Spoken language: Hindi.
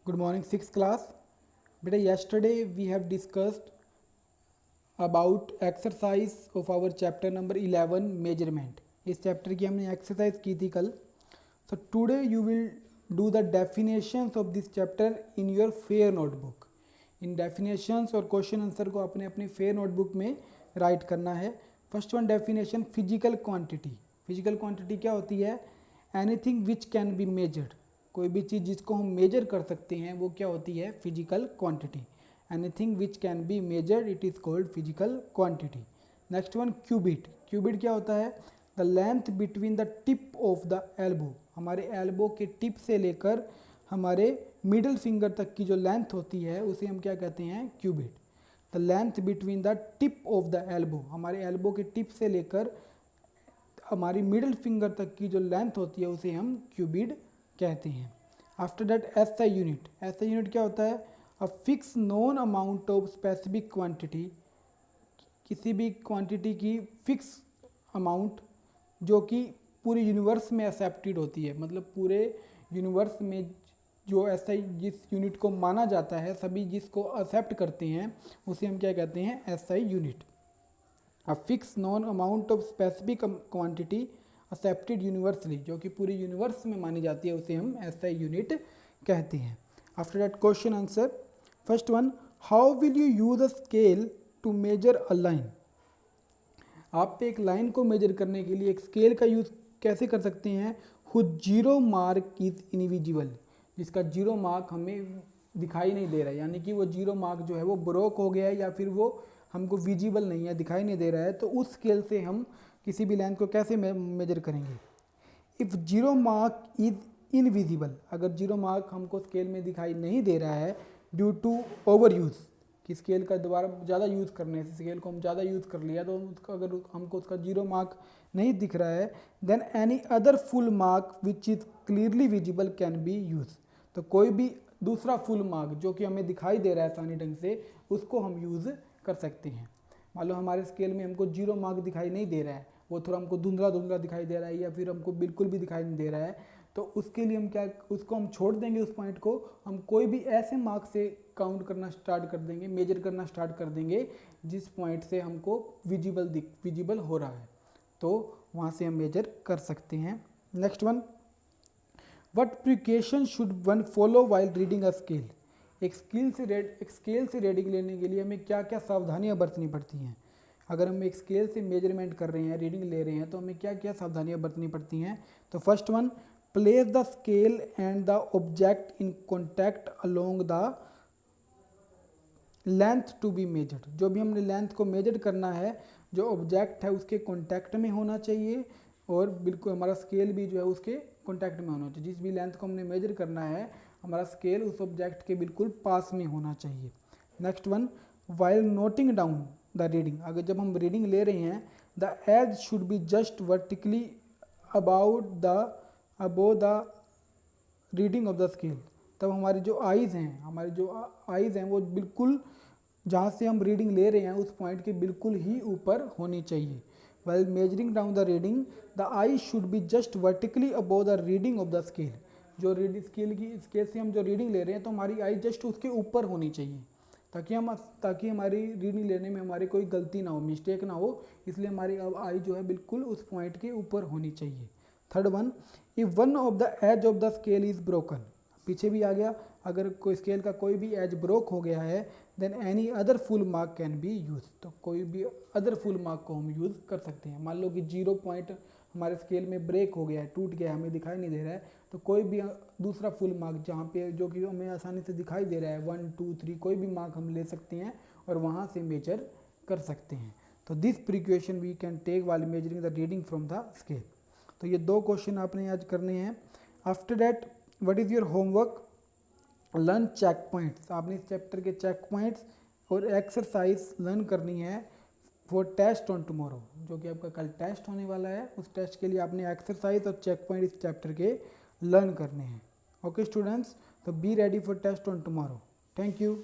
Good morning, sixth class. Beta, yesterday we have discussed about exercise of our chapter number 11 measurement. इस चैप्टर की हमने एक्सरसाइज की थी कल. So today you will do the definitions of this chapter in your fair notebook. In definitions और क्वेश्चन आंसर को आपने अपनी fair notebook में राइट करना है. First one definition physical quantity. Physical quantity क्या होती है? Anything which can be measured. कोई भी चीज़ जिसको हम मेजर कर सकते हैं वो क्या होती है? Physical quantity. Anything which can be measured it is called physical quantity. Next one cubit. Cubit क्या होता है? The length between the tip of the elbow. हमारे एल्बो के टिप से लेकर हमारे मिडिल फिंगर तक की जो लेंथ होती है उसे हम क्या कहते हैं? Cubit. The length between the tip of the elbow. हमारे एल्बो के टिप से लेकर हमारी मिडिल फिंगर तक की जो लेंथ होती है उसे हम क्यूबिड कहते हैं. After that SI unit. SI unit क्या होता है? A fix known amount of specific quantity. किसी भी क्वांटिटी की फिक्स अमाउंट जो कि पूरे यूनिवर्स में एक्सेप्टेड होती है. मतलब पूरे यूनिवर्स में जो एसआई जिस यूनिट को माना जाता है, सभी जिसको एक्सेप्ट करते हैं उसे हम क्या कहते हैं? SI unit. A fix non amount of specific quantity accepted universally. जो कि पूरी यूनिवर्स में मानी जाती है उसे हम एसआई यूनिट कहते हैं. After that question answer. First one, how will you use a scale to measure a line. आप एक लाइन को मेजर करने के लिए एक स्केल का यूज कैसे कर सकते हैं? Whose zero mark is invisible. जिसका जीरो मार्क हमें दिखाई नहीं दे रहा है, यानी कि वो जीरो मार्क जो है वो ब्रोक हो गया है या फिर वो हमको विजिबल नहीं है, दिखाई नहीं दे रहा है. तो उस स्केल से हम किसी भी लाइन को कैसे मेजर करेंगे? If zero mark is invisible. अगर जीरो मार्क हमको स्केल में दिखाई नहीं दे रहा है ड्यू टू ओवर यूज़, कि स्केल का दोबारा ज़्यादा यूज़ करने से स्केल को हम ज़्यादा यूज़ कर लिया तो उसका अगर हमको उसका जीरो मार्क नहीं दिख रहा है, then any other full mark which is clearly visible can be use. तो कोई भी दूसरा फुल मार्क जो कि हमें दिखाई दे रहा है आसानी ढंग से, उसको हम यूज़ कर सकते हैं. मान लो हमारे स्केल में हमको जीरो मार्क दिखाई नहीं दे रहा है, वो थोड़ा हमको धुंधला धुंधला दिखाई दे रहा है या फिर हमको बिल्कुल भी दिखाई नहीं दे रहा है, तो उसके लिए हम क्या, उसको हम छोड़ देंगे. उस पॉइंट को हम कोई भी ऐसे मार्क से काउंट करना स्टार्ट कर देंगे, मेजर करना स्टार्ट कर देंगे जिस पॉइंट से हमको विजिबल हो रहा है, तो वहाँ से हम मेजर कर सकते हैं. Next one, what precaution should one follow while reading a scale. एक स्केल से रीडिंग लेने के लिए हमें क्या क्या सावधानियां बरतनी पड़ती हैं? अगर हम एक स्केल से मेजरमेंट कर रहे हैं, रीडिंग ले रहे हैं, तो हमें क्या क्या सावधानियां बरतनी पड़ती हैं? तो first one, place the scale and the object in contact along the length to be measured. जो भी हमने लेंथ को मेजर करना है, जो ऑब्जेक्ट है उसके कॉन्टैक्ट में होना चाहिए और बिल्कुल हमारा स्केल भी जो है उसके कॉन्टैक्ट में होना चाहिए. जिस भी लेंथ को हमने मेजर करना है, हमारा स्केल उस ऑब्जेक्ट के बिल्कुल पास में होना चाहिए. Next one, while noting down the reading. अगर जब हम रीडिंग ले रहे हैं, the edge should be just vertically above the reading of the scale. तब हमारी जो आइज़ हैं वो बिल्कुल जहाँ से हम रीडिंग ले रहे हैं उस पॉइंट के बिल्कुल ही ऊपर होनी चाहिए. While measuring down the reading, the eye should be just vertically above the reading of the scale. जो स्केल से हम जो रीडिंग ले रहे हैं तो हमारी आई जस्ट उसके ऊपर होनी चाहिए, ताकि हमारी रीडिंग लेने में हमारी कोई गलती ना हो, मिस्टेक ना हो. इसलिए हमारी आई जो है बिल्कुल उस पॉइंट के ऊपर होनी चाहिए. Third one, if one of the edge of the scale is broken. पीछे भी आ गया, अगर कोई स्केल का कोई भी एज ब्रोक हो गया है, then any other full mark can be use. तो कोई भी अदर फुल मार्क को हम यूज़ कर सकते हैं. मान लो कि जीरो पॉइंट हमारे स्केल में ब्रेक हो गया है, टूट गया है, हमें दिखाई नहीं दे रहा है, तो कोई भी दूसरा फुल मार्क जहाँ पे जो कि हमें आसानी से दिखाई दे रहा है 1 2 3 कोई भी मार्क हम ले सकते हैं और वहाँ से मेजर कर सकते हैं. तो this precaution we can take while measuring the reading from the scale. तो ये दो क्वेश्चन आपने आज करने हैं. After that what is your homework? Learn check points. आपने इस चैप्टर के चेक पॉइंट्स और एक्सरसाइज लर्न करनी है फॉर टेस्ट ऑन टुमारो, जो कि आपका कल टेस्ट होने वाला है. उस टेस्ट के लिए आपने एक्सरसाइज और चेक पॉइंट इस चैप्टर के लर्न करने हैं. ओके स्टूडेंट्स, तो be ready for test on tomorrow. Thank you.